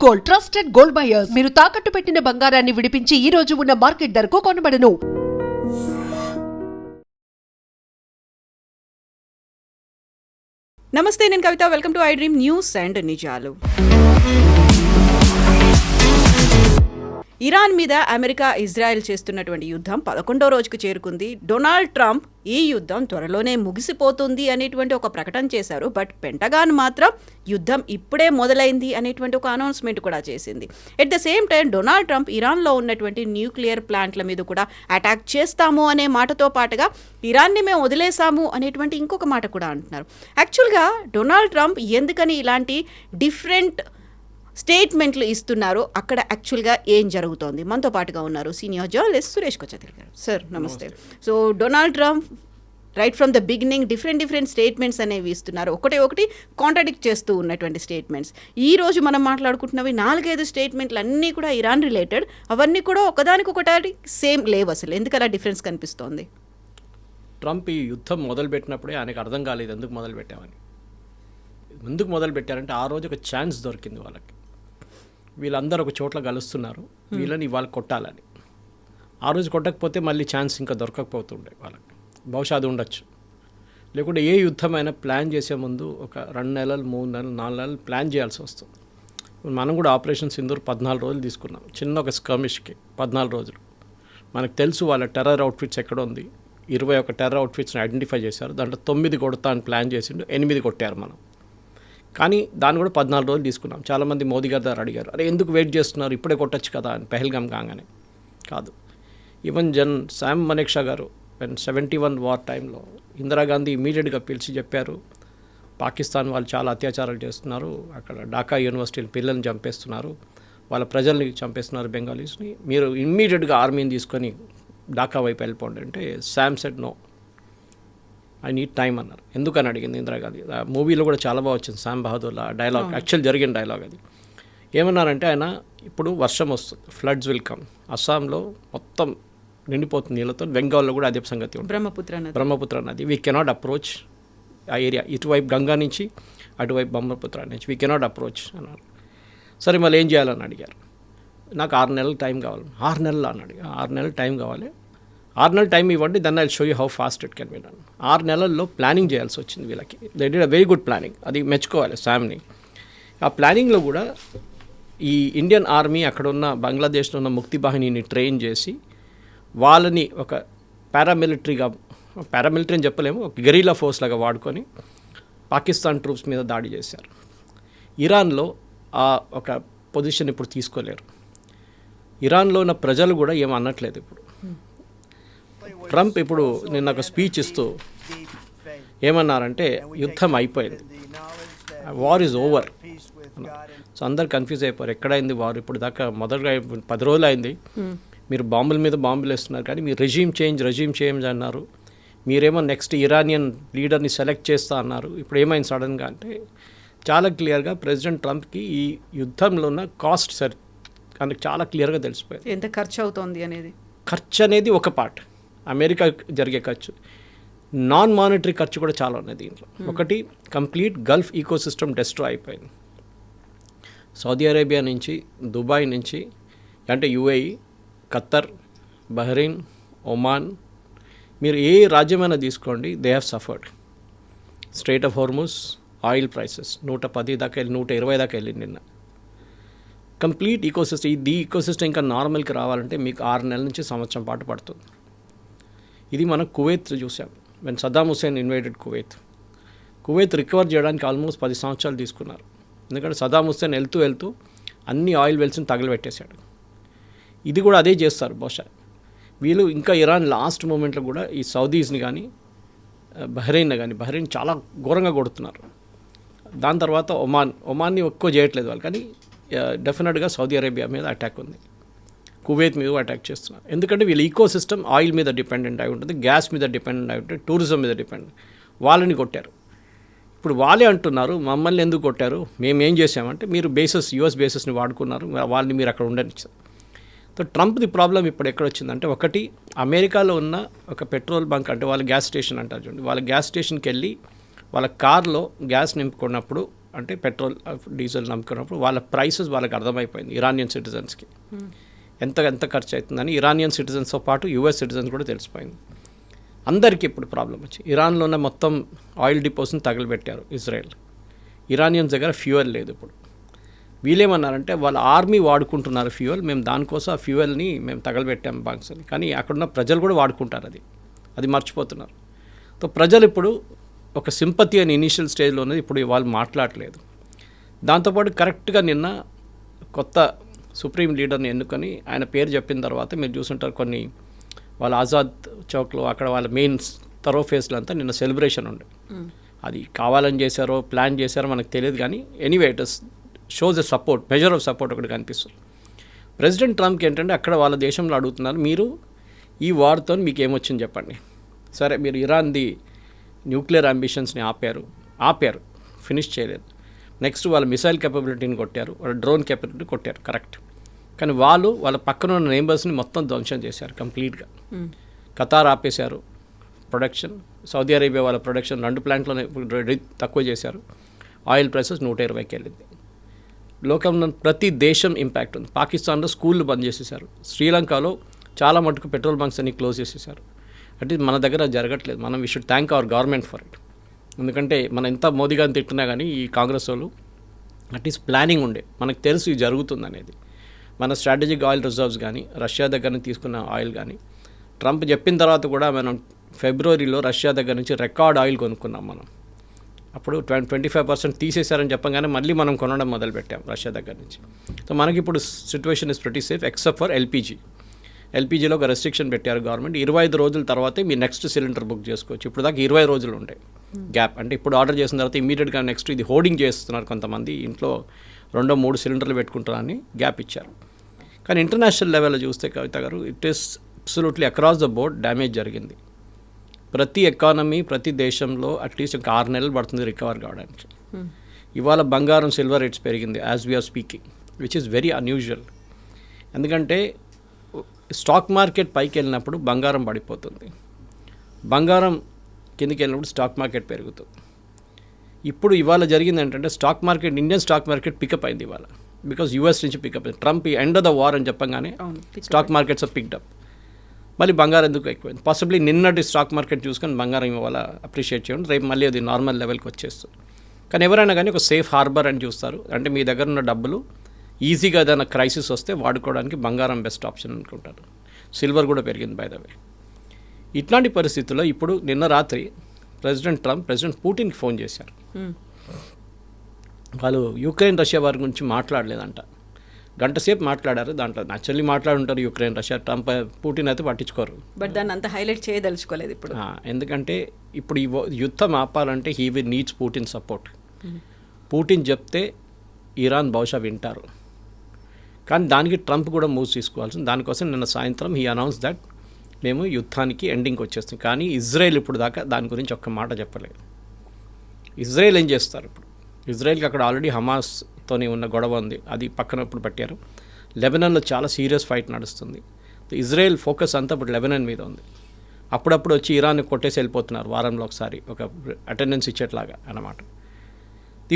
Gold, trusted gold buyers. మీరు తాకట్టు పెట్టిన బంగారాన్ని విడిపించి ఈ రోజు ఉన్న మార్కెట్ ధరకు కొనబడను. నమస్తే, నేను Kavitha. Welcome to I Dream News and నిజాలు. ఇరాన్ మీద అమెరికా, ఇజ్రాయెల్ చేస్తున్నటువంటి యుద్ధం 11వ రోజుకు చేరుకుంది. డొనాల్డ్ ట్రంప్ ఈ యుద్ధం త్వరలోనే ముగిసిపోతుంది అనేటువంటి ఒక ప్రకటన చేశారు. బట్ పెంటగాన్ మాత్రం యుద్ధం ఇప్పుడే మొదలైంది అనేటువంటి ఒక అనౌన్స్మెంట్ కూడా చేసింది. At the same time Donald Trump ఇరాన్లో ఉన్నటువంటి న్యూక్లియర్ ప్లాంట్ల మీద కూడా అటాక్ చేస్తాము అనే మాటతో పాటుగా ఇరాన్ని మేము వదిలేసాము అనేటువంటి ఇంకొక మాట కూడా అంటున్నారు. యాక్చువల్గా డొనాల్డ్ ట్రంప్ ఎందుకని ఇలాంటి డిఫరెంట్ స్టేట్మెంట్లు ఇస్తున్నారు, అక్కడ యాక్చువల్గా ఏం జరుగుతోంది? మనతో పాటుగా ఉన్నారు సీనియర్ జర్నలిస్ట్ సురేష్ కొచ్చతిల్ గారు. సార్ నమస్తే. So Donald Trump right from the beginning different statements అనేవి ఇస్తున్నారు. ఒకటి కాంట్రాడిక్ట్ చేస్తూ ఉన్నటువంటి స్టేట్మెంట్స్. ఈ రోజు మనం మాట్లాడుకుంటున్నవి 4-5 స్టేట్మెంట్లు అన్నీ కూడా ఇరాన్ రిలేటెడ్. అవన్నీ కూడా ఒకదానికొకటి సేమ్ లేవు. అసలు ఎందుకు అలా డిఫరెన్స్ కనిపిస్తోంది? ట్రంప్ ఈ యుద్ధం మొదలుపెట్టినప్పుడే ఆయనకు అర్థం కాలేదు ఎందుకు మొదలుపెట్టామని. ఎందుకు మొదలుపెట్టారంటే ఆ రోజు ఒక ఛాన్స్ దొరికింది వాళ్ళకి. వీళ్ళందరూ ఒక చోట్ల కలుస్తున్నారు, వీళ్ళని ఇవాళ కొట్టాలని. ఆ రోజు కొట్టకపోతే మళ్ళీ ఛాన్స్ ఇంకా దొరకకపోతుండే వాళ్ళకి. బహుశా అది ఉండొచ్చు. లేకుంటే ఏ యుద్ధమైనా ప్లాన్ చేసే ముందు ఒక 2 నెలలు, 3 నెలలు, 4 నెలలు ప్లాన్ చేయాల్సి వస్తుంది. మనం కూడా ఆపరేషన్ సింధూర్ 14 రోజులు తీసుకున్నాం. చిన్న ఒక స్కర్మిష్కి 14 రోజులు. మనకు తెలుసు వాళ్ళ టెర్రర్ అవుట్ఫిట్స్ ఎక్కడ ఉంది. 21 టెర్రర్ అవుట్ఫిట్స్ని ఐడెంటిఫై చేశారు. దాంట్లో 9 కొడతా అని ప్లాన్ చేసిండు, 8 కొట్టారు మనం. కానీ దాన్ని కూడా 14 రోజులు తీసుకున్నాం. చాలామంది మోదీ గారి దగ్గర అడిగారు, అరే ఎందుకు వెయిట్ చేస్తున్నారు, ఇప్పుడే కొట్టచ్చు కదా అని. పెహల్గామ్ కాగానే కాదు. ఈవెన్ శామ్ మనెక్షా గారు 71 వార్ టైంలో ఇందిరాగాంధీ ఇమీడియట్గా పిలిచి చెప్పారు, పాకిస్తాన్ వాళ్ళు చాలా అత్యాచారాలు చేస్తున్నారు, అక్కడ ఢాకా యూనివర్సిటీని పిల్లల్ని చంపేస్తున్నారు, వాళ్ళ ప్రజల్ని చంపేస్తున్నారు బెంగాలీస్ని, మీరు ఇమ్మీడియట్గా ఆర్మీని తీసుకొని ఢాకా వైపు వెళ్ళిపోండి అంటే Sam said no, I need time అన్నారు. ఎందుకని అడిగింది ఇందిరాగాంధీ. ఆ మూవీలో కూడా చాలా బాగా వచ్చింది శామ్ బహదూర్లో డైలాగ్, యాక్చువల్ జరిగిన డైలాగ్ అది. ఏమన్నారంటే ఆయన, ఇప్పుడు వర్షం వస్తుంది, ఫ్లడ్స్ విల్ కమ్, అస్సాంలో మొత్తం నిండిపోతుంది నీళ్ళతో, బెంగాల్లో కూడా అదే సంగతి ఉంటుంది, బ్రహ్మపుత్ర నది, వీ కెనాట్ అప్రోచ్ ఆ ఏరియా, ఇటువైపు గంగా నుంచి అటువైపు బ్రహ్మపుత్ర నుంచి వీ కెనాట్ అప్రోచ్ అన్నారు. సరే మళ్ళీ ఏం చేయాలని అడిగారు. నాకు 6 నెలలు టైం కావాలి. 6 నెలలు అని అడిగా. 6 నెలలు టైం కావాలి, 6 నెలలు టైం ఇవ్వండి, then I show you how fast it can be done. 6 నెలల్లో ప్లానింగ్ చేయాల్సి వచ్చింది వీళ్ళకి. They did a very good planning, అది మెచ్చుకోవాలి శామ్ని. ఆ ప్లానింగ్లో కూడా ఈ ఇండియన్ ఆర్మీ అక్కడ ఉన్న బంగ్లాదేశ్లో ఉన్న ముక్తి బాహినీని ట్రైన్ చేసి వాళ్ళని ఒక పారామిలిటరీ అని చెప్పలేము, ఒక గెరిలా ఫోర్స్ లాగా వాడుకొని పాకిస్తాన్ ట్రూప్స్ మీద దాడి చేశారు. ఇరాన్లో ఆ ఒక పొజిషన్ ఇప్పుడు తీసుకోలేరు. ఇరాన్లో ఉన్న ప్రజలు కూడా ఏం అనట్లేదు ఇప్పుడు. ట్రంప్ ఇప్పుడు నిన్న ఒక స్పీచ్ ఇస్తూ ఏమన్నారంటే యుద్ధం అయిపోయింది, వార్ ఈజ్ ఓవర్. సో అందరు కన్ఫ్యూజ్ అయిపోయారు, ఎక్కడైంది వార్, ఇప్పుడు దాకా మొదలుగా 10 రోజులు అయింది, మీరు బాంబుల మీద బాంబులు వేస్తున్నారు, కానీ మీరు రెజీమ్ చేంజ్ అన్నారు, మీరేమో నెక్స్ట్ ఇరానియన్ లీడర్ని సెలెక్ట్ చేస్తా అన్నారు, ఇప్పుడు ఏమైంది సడన్గా అంటే చాలా క్లియర్గా ప్రెసిడెంట్ ట్రంప్కి ఈ యుద్ధంలో ఉన్న కాస్ట్ అందుకు చాలా క్లియర్గా తెలిసిపోయింది. ఎంత ఖర్చు అవుతోంది అనేది. ఖర్చు అనేది ఒక పార్ట్, అమెరికా జరిగే ఖర్చు, నాన్ మానిటరీ ఖర్చు కూడా చాలా ఉన్నాయి దీంట్లో. ఒకటి, కంప్లీట్ గల్ఫ్ ఈకోసిస్టమ్ డిస్ట్రాయ్ అయిపోయింది. సౌదీ అరేబియా నుంచి, దుబాయ్ నుంచి, అంటే యుఏఈ, ఖత్తర్, బహ్రెయిన్, ఒమాన్, మీరు ఏ రాజ్యమైనా తీసుకోండి, they have suffered. Straight of Hormuz, oil prices 110 దాకా వెళ్ళి 120 దాకా వెళ్ళింది నిన్న. కంప్లీట్ ఈకోసిస్టమ్, ఈ ఈకోసిస్టమ్ ఇంకా నార్మల్కి రావాలంటే మీకు 6 నెలల నుంచి సంవత్సరం పాటు పడుతుంది. ఇది మనం కువైత్ చూసాం, when Saddam Hussein invaded Kuwait recover చేయడానికి ఆల్మోస్ట్ 10 సంవత్సరాలు తీసుకున్నారు. ఎందుకంటే సద్దాం హుస్సేన్ వెళ్తూ అన్ని ఆయిల్ వెల్స్ని తగలబెట్టేశాడు. ఇది కూడా అదే చేస్తారు బహుశా వీళ్ళు. ఇంకా ఇరాన్ లాస్ట్ మూమెంట్లో కూడా ఈ సౌదీస్ని కానీ బహ్రెయిన్ చాలా ఘోరంగా కొడుతున్నారు. దాని తర్వాత ఒమాన్ని ఎక్కువ చేయట్లేదు వాళ్ళు, కానీ డెఫినెట్గా సౌదీ అరేబియా మీద అటాక్ ఉంది, కువైత్ మీద అటాక్ చేస్తున్నారు. ఎందుకంటే వీళ్ళ ఈకో సిస్టమ్ ఆయిల్ మీద డిపెండెంట్ అయి ఉంటుంది, గ్యాస్ మీద డిపెండెంట్ అయి ఉంటుంది, టూరిజం మీద డిపెండెంట్. వాళ్ళని కొట్టారు. ఇప్పుడు వాళ్ళే అంటున్నారు, మమ్మల్ని ఎందుకు కొట్టారు, మేము ఏం చేసామంటే మీరు యుఎస్ బేసెస్ని వాడుకున్నారు, వాళ్ళని మీరు అక్కడ ఉండనిచ్చారు. సో ట్రంప్ది ప్రాబ్లం ఇప్పుడు ఎక్కడ వచ్చిందంటే, ఒకటి అమెరికాలో ఉన్న ఒక పెట్రోల్ బంక్, అంటే వాళ్ళ గ్యాస్ స్టేషన్ అంటారు చూడండి, వాళ్ళ గ్యాస్ స్టేషన్కి వెళ్ళి వాళ్ళ కార్లో గ్యాస్ నింపుకున్నప్పుడు అంటే పెట్రోల్ డీజిల్ నమ్ముకున్నప్పుడు వాళ్ళ ప్రైసెస్ వాళ్ళకి అర్థమైపోయింది ఇరానియన్ సిటిజన్స్కి ఎంత ఖర్చు అవుతుందని. ఇరానియన్ సిటిజన్స్తో పాటు యూఎస్ సిటిజన్స్ కూడా తెలిసిపోయింది. అందరికీ ఇప్పుడు ప్రాబ్లం వచ్చి ఇరాన్లో ఉన్న మొత్తం ఆయిల్ డిపోస్ని తగలబెట్టారు ఇజ్రాయెల్. ఇరానియన్స్ దగ్గర ఫ్యూయల్ లేదు ఇప్పుడు. వీళ్ళేమన్నారంటే వాళ్ళ ఆర్మీ వాడుకుంటున్నారు ఫ్యూయల్, మేము దానికోసం ఆ ఫ్యూయల్ని మేము తగలబెట్టాము బాంక్స్ అని. కానీ అక్కడున్న ప్రజలు కూడా వాడుకుంటారు, అది మర్చిపోతున్నారు. సో ప్రజలు ఇప్పుడు ఒక సింపతి అని ఇనీషియల్ స్టేజ్లో ఉన్నది, ఇప్పుడు వాళ్ళు మాట్లాడలేదు. దాంతోపాటు కరెక్ట్గా నిన్న కొత్త సుప్రీం లీడర్ని ఎన్నుకొని ఆయన పేరు చెప్పిన తర్వాత మీరు చూసుంటారు కొన్ని వాళ్ళ ఆజాద్ చౌక్లో అక్కడ వాళ్ళ మెయిన్ థరోఫేస్లో అంతా నిన్న సెలబ్రేషన్ ఉండే. అది కావాలని చేశారో ప్లాన్ చేశారో మనకు తెలియదు, కానీ anyway it shows a support, measure of support ఒకటి కనిపిస్తుంది. ప్రెసిడెంట్ ట్రంప్కి ఏంటంటే అక్కడ వాళ్ళ దేశంలో అడుగుతున్నారు, మీరు ఈ వార్తో మీకు ఏమొచ్చింది చెప్పండి. సరే మీరు ఇరాన్ది న్యూక్లియర్ అంబిషన్స్ని ఆపారు, ఫినిష్ చేయలేదు. నెక్స్ట్ వాళ్ళ మిసైల్ కెపబిలిటీని కొట్టారు, వాళ్ళ డ్రోన్ కెపబిలిటీ కొట్టారు, కరెక్ట్. కానీ వాళ్ళ పక్కన ఉన్న నేబర్స్ని మొత్తం ధ్వంసం చేశారు కంప్లీట్గా. ఖతార్ ఆపేశారు ప్రొడక్షన్, సౌదీ అరేబియా వాళ్ళ ప్రొడక్షన్ 2 ప్లాంట్లోనే తక్కువ చేశారు. ఆయిల్ ప్రైసెస్ 120కి వెళ్ళింది. లోకంలో ప్రతి దేశం ఇంపాక్ట్ ఉంది. పాకిస్తాన్లో స్కూళ్ళు బంద్ చేసేసారు. శ్రీలంకలో చాలా మటుకు పెట్రోల్ బంక్స్ అన్ని క్లోజ్ చేసేసారు. అంటే మన దగ్గర జరగట్లేదు. మనం we should thank our government for it. ఎందుకంటే మనం ఎంత మోదీ గారిని తిట్టున్నా కానీ ఈ కాంగ్రెస్ వాళ్ళు అట్లీస్ట్ ప్లానింగ్ ఉండే, మనకు తెలుసు ఇది జరుగుతుంది అనేది. మన స్ట్రాటజిక్ ఆయిల్ రిజర్వ్స్ కానీ రష్యా దగ్గర నుంచి తీసుకున్న ఆయిల్ కానీ ట్రంప్ చెప్పిన తర్వాత కూడా మనం ఫిబ్రవరిలో రష్యా దగ్గర నుంచి రికార్డ్ ఆయిల్ కొనుక్కున్నాం మనం. అప్పుడు 25% తీసేశారని చెప్పగానే మళ్ళీ మనం కొనడం మొదలుపెట్టాం రష్యా దగ్గర నుంచి. సో మనకి ఇప్పుడు situation is pretty safe except for ఎల్పీజీలో ఒక రెస్ట్రిక్షన్ పెట్టారు గవర్నమెంట్. 25 రోజుల తర్వాతే మీ నెక్స్ట్ సిలిండర్ బుక్ చేసుకోవచ్చు. ఇప్పుడు దాకా 20 రోజులు ఉంటాయి గ్యాప్. అంటే ఇప్పుడు ఆర్డర్ చేసిన తర్వాత ఇమీడియట్గా నెక్స్ట్ ఇది హోర్డింగ్ చేస్తున్నారు కొంతమంది, ఇంట్లో 2-3 సిలిండర్లు పెట్టుకుంటారని గ్యాప్ ఇచ్చారు. కానీ ఇంటర్నేషనల్ లెవెల్లో చూస్తే కవిత గారు it is absolutely across the board damage జరిగింది. ప్రతి ఎకానమీ ప్రతి దేశంలో అట్లీస్ట్ ఇంకా 6 నెలలు పడుతుంది రికవర్ కావడానికి. ఇవాళ బంగారం సిల్వర్ రేట్స్ పెరిగింది as we are speaking, which is very unusual. ఎందుకంటే స్టాక్ మార్కెట్ పైకి వెళ్ళినప్పుడు బంగారం పడిపోతుంది, బంగారం కిందికి వెళ్ళినప్పుడు స్టాక్ మార్కెట్ పెరుగుతుంది. ఇప్పుడు ఇవాళ జరిగింది ఏంటంటే stock market, Indian stock market pickup అయింది ఇవాళ, బికాజ్ యూఎస్ నుంచి పికప్ అయింది. Trump end of the war అని చెప్పగానే స్టాక్ మార్కెట్స్ పిక్డప్. మళ్ళీ బంగారం ఎందుకు ఎక్కువైంది? పాసిబ్లీ నిన్నటి స్టాక్ మార్కెట్ చూసుకొని బంగారం ఇవాళ అప్రిషియేట్ చేయండి, రేపు మళ్ళీ అది నార్మల్ లెవెల్కి వచ్చేస్తుంది. కానీ ఎవరైనా కానీ ఒక సేఫ్ హార్బర్ అని చూస్తారు. అంటే మీ దగ్గర ఉన్న డబ్బులు ఈజీగా ఏదైనా క్రైసిస్ వస్తే వాడుకోవడానికి బంగారం బెస్ట్ ఆప్షన్ అనుకుంటారు. సిల్వర్ కూడా పెరిగింది బై ద వే. ఇట్లాంటి పరిస్థితుల్లో ఇప్పుడు నిన్న రాత్రి ప్రెసిడెంట్ ట్రంప్ ప్రెసిడెంట్ పుటిన్కి ఫోన్ చేశారు. వాళ్ళు యుక్రెయిన్ రష్యా వారి గురించి మాట్లాడలేదంట, గంట సేపు మాట్లాడారు. దాంట్లో నచ్చల్లి మాట్లాడుంటారు యుక్రెయిన్ రష్యా, ట్రంప్ పుటిన్ అయితే పట్టించుకోరు. బట్ దాన్ని అంత హైలైట్ చేయదలుచుకోలేదు ఇప్పుడు. ఎందుకంటే ఇప్పుడు ఈ యుద్ధం ఆపాలంటే he will needs Putin support. Putin చెప్తే ఇరాన్ బహుశా వింటారు, కానీ దానికి ట్రంప్ కూడా మూవ్స్ తీసుకోవాల్సింది. దానికోసం నిన్న సాయంత్రం హీ అనౌన్స్ దట్ మేము యుద్ధానికి ఎండింగ్కి వచ్చేస్తాం. కానీ ఇజ్రాయెల్ ఇప్పుడు దాకా దాని గురించి ఒక్క మాట చెప్పలేదు. ఇజ్రాయెల్ ఏం చేస్తారు ఇప్పుడు? ఇజ్రాయెల్కి అక్కడ ఆల్రెడీ హమాస్తోనే ఉన్న గొడవ ఉంది, అది పక్కన ఇప్పుడు పెట్టారు. లెబనాన్లో చాలా సీరియస్ ఫైట్ నడుస్తుంది. ఇజ్రాయెల్ ఫోకస్ అంతా ఇప్పుడు లెబనాన్ మీద ఉంది. అప్పుడప్పుడు వచ్చి ఇరాన్ని కొట్టేసి వెళ్ళిపోతున్నారు, వారంలో ఒకసారి ఒక అటెండెన్స్ ఇచ్చేట్లాగా అన్నమాట.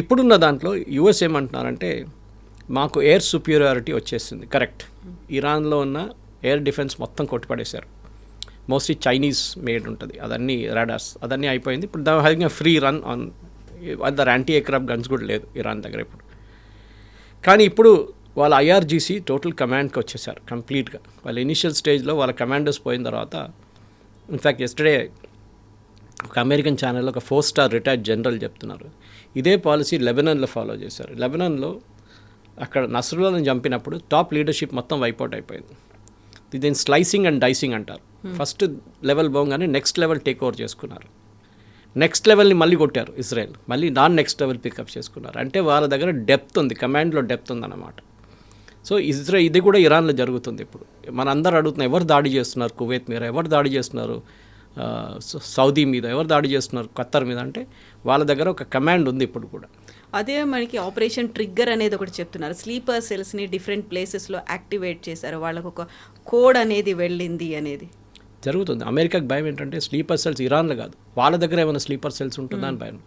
ఇప్పుడున్న దాంట్లో యూఎస్ ఏమంటున్నారంటే మాకు ఎయిర్ సుపీరియారిటీ వచ్చేసింది. కరెక్ట్, ఇరాన్లో ఉన్న ఎయిర్ డిఫెన్స్ మొత్తం కొట్టిపడేశారు. మోస్ట్లీ చైనీస్ మేడ్ ఉంటుంది, అదన్నీ రాడార్స్ అదన్నీ అయిపోయింది. ఇప్పుడు they're having a free run on other anti aircraft guns కూడా లేదు ఇరాన్ దగ్గర ఇప్పుడు. కానీ ఇప్పుడు వాళ్ళ ఐఆర్జీసీ టోటల్ కమాండ్కి వచ్చేసారు కంప్లీట్గా. వాళ్ళ ఇనిషియల్ స్టేజ్లో వాళ్ళ కమాండర్స్ పోయిన తర్వాత, ఇన్ఫ్యాక్ట్ ఎస్టర్డే ఒక అమెరికన్ ఛానల్లో ఒక 4-స్టార్ రిటైర్డ్ జనరల్ చెప్తున్నారు ఇదే పాలసీ లెబనాన్లో ఫాలో చేశారు. లెబనాన్లో అక్కడ నస్రుల్లాని చంపినప్పుడు టాప్ లీడర్షిప్ మొత్తం వైపౌట్ అయిపోయింది. దీన్ని స్లైసింగ్ అండ్ డైసింగ్ అంటారు. ఫస్ట్ లెవెల్ పోగానే నెక్స్ట్ లెవెల్ టేక్ ఓవర్ చేసుకున్నారు. నెక్స్ట్ లెవెల్ని మళ్ళీ కొట్టారు ఇజ్రాయెల్, మళ్ళీ దాన్ని నెక్స్ట్ లెవెల్ పికప్ చేసుకున్నారు. అంటే వాళ్ళ దగ్గర డెప్త్ ఉంది, కమాండ్లో డెప్త్ ఉందన్నమాట. సో ఇది కూడా ఇరాన్లో జరుగుతుంది ఇప్పుడు. మన అందరూ అడుగుతున్నారు ఎవరు దాడి చేస్తున్నారు కువైత్ మీద, ఎవరు దాడి చేస్తున్నారు సౌదీ మీద, ఎవరు దాడి చేస్తున్నారు ఖత్తర్ మీద, అంటే వాళ్ళ దగ్గర ఒక కమాండ్ ఉంది ఇప్పుడు కూడా. అదే మనకి ఆపరేషన్ ట్రిగ్గర్ అనేది ఒకటి చెప్తున్నారు. స్లీపర్ సెల్స్ని డిఫరెంట్ ప్లేసెస్లో యాక్టివేట్ చేశారు, వాళ్ళకు ఒక కోడ్ అనేది వెళ్ళింది అనేది జరుగుతుంది. అమెరికాకి భయం ఏంటంటే స్లీపర్ సెల్స్ ఇరాన్లో కాదు, వాళ్ళ దగ్గర ఏమైనా స్లీపర్ సెల్స్ ఉంటుందా అని భయం.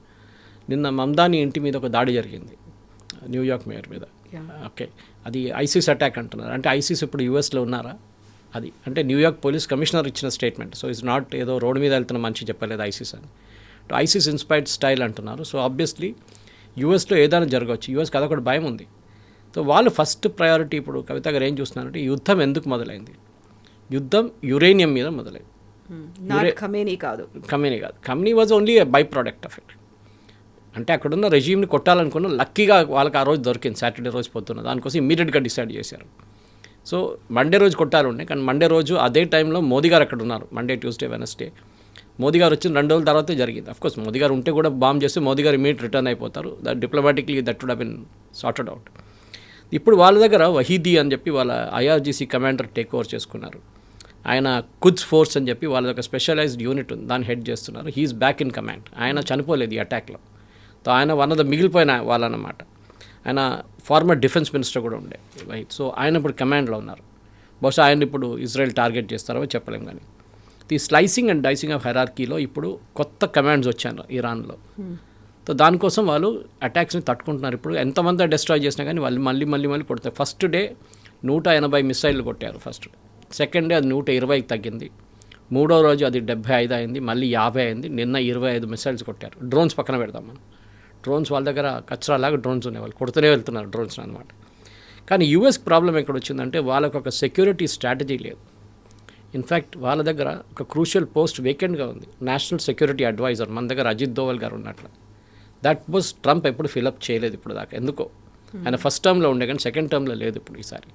నిన్న మమ్దాని ఇంటి మీద ఒక దాడి జరిగింది, న్యూయార్క్ మేయర్ మీద. ఓకే, అది ఐసిస్ అటాక్ అంటున్నారు. అంటే ఐసిస్ ఇప్పుడు యూఎస్లో ఉన్నారా? అది అంటే న్యూయార్క్ పోలీస్ కమిషనర్ ఇచ్చిన స్టేట్మెంట్. సో ఇట్స్ నాట్ ఏదో రోడ్డు మీద వెళ్తున్న మనిషి చెప్పలేదు ఐసిస్ అని. ఐసిస్ ఇన్స్పైర్డ్ స్టైల్ అంటున్నారు. సో ఆబ్వియస్లీ యూఎస్లో ఏదైనా జరగవచ్చు. యూఎస్కి అదొకటి భయం ఉంది. సో వాళ్ళు ఫస్ట్ ప్రయారిటీ ఇప్పుడు కవిత గారు ఏం చూస్తున్నారంటే యుద్ధం ఎందుకు మొదలైంది? యుద్ధం యురేనియం మీద మొదలైంది. ఖమేనీ కాదు, Khamenei was only a by product of it. అంటే అక్కడున్న రెజీమ్ని కొట్టాలనుకున్న లక్కీగా వాళ్ళకి ఆ రోజు దొరికింది, సాటర్డే రోజు పొద్దున్న. దానికోసం ఇమీడియట్గా డిసైడ్ చేశారు. సో మండే రోజు కొట్టాలండే, కానీ మండే రోజు అదే టైంలో మోదీ గారు అక్కడ ఉన్నారు. మండే, ట్యూస్డే, వెనస్డే మోదీ గారు వచ్చిన 2 రోజుల తర్వాతే జరిగింది. అఫ్కోర్స్ మోదీ గారు ఉంటే కూడా బాంబ్ చేస్తే మోదీ గారు ఇమీడియట్ రిటర్న్ అయిపోతారు. That diplomatically that would have been sorted out. ఇప్పుడు వాళ్ళ దగ్గర వహీదీ అని చెప్పి వాళ్ళ ఐఆర్జీసీ కమాండర్ టేక్ ఓవర్ చేసుకున్నారు. ఆయన కుద్స్ ఫోర్స్ అని చెప్పి వాళ్ళ దగ్గర స్పెషలైజ్డ్ యూనిట్ ఉంది, దాన్ని హెడ్ చేస్తున్నారు. He is back in command. ఆయన చనిపోలేదు ఈ అటాక్లో. సో ఆయన వన్ ఆఫ్ ద మిగిలిపోయిన వాళ్ళన్నమాట. ఆయన ఫార్మర్ డిఫెన్స్ మినిస్టర్ కూడా ఉండే. సో ఆయన ఇప్పుడు కమాండ్లో ఉన్నారు. బహుశా ఆయన ఇప్పుడు ఇజ్రాయెల్ టార్గెట్ చేస్తారో చెప్పలేం. కానీ ఈ స్లైసింగ్ అండ్ డైసింగ్ ఆఫ్ హైరార్కీలో ఇప్పుడు కొత్త కమాండ్స్ వచ్చారు ఇరాన్లో. సో దానికోసం వాళ్ళు అటాక్స్ని తట్టుకుంటున్నారు. ఇప్పుడు ఎంతమంది డిస్ట్రాయ్ చేసినా కానీ వాళ్ళు మళ్ళీ కొడతారు. ఫస్ట్ డే 180 మిసైళ్ళు కొట్టారు ఫస్ట్ డే. సెకండ్ డే అది 120కి తగ్గింది. 3వ రోజు అది 75 అయింది, మళ్ళీ 50 అయింది. నిన్న 25 మిసైల్స్ కొట్టారు. డ్రోన్స్ పక్కన పెడదాం మనం. డ్రోన్స్ వాళ్ళ దగ్గర కచ్చరాలాగా డ్రోన్స్ ఉన్నాయి, వాళ్ళు కొడుతూనే వెళ్తున్నారు డ్రోన్స్ అనమాట. కానీ యూఎస్కి ప్రాబ్లం ఎక్కడ వచ్చిందంటే వాళ్ళకు ఒక సెక్యూరిటీ స్ట్రాటజీ లేదు. ఇన్ఫ్యాక్ట్ వాళ్ళ దగ్గర ఒక క్రూషియల్ పోస్ట్ వేకెంట్గా ఉంది, నేషనల్ సెక్యూరిటీ అడ్వైజర్. మన దగ్గర అజిత్ దోవల్ గారు ఉన్నట్లు. దట్ వాజ్ ట్రంప్ ఎప్పుడు ఫిలప్ చేయలేదు ఇప్పుడు దాకా. ఎందుకో ఆయన ఫస్ట్ టర్మ్లో ఉండే కానీ సెకండ్ టర్మ్లో లేదు ఇప్పుడు ఈసారి.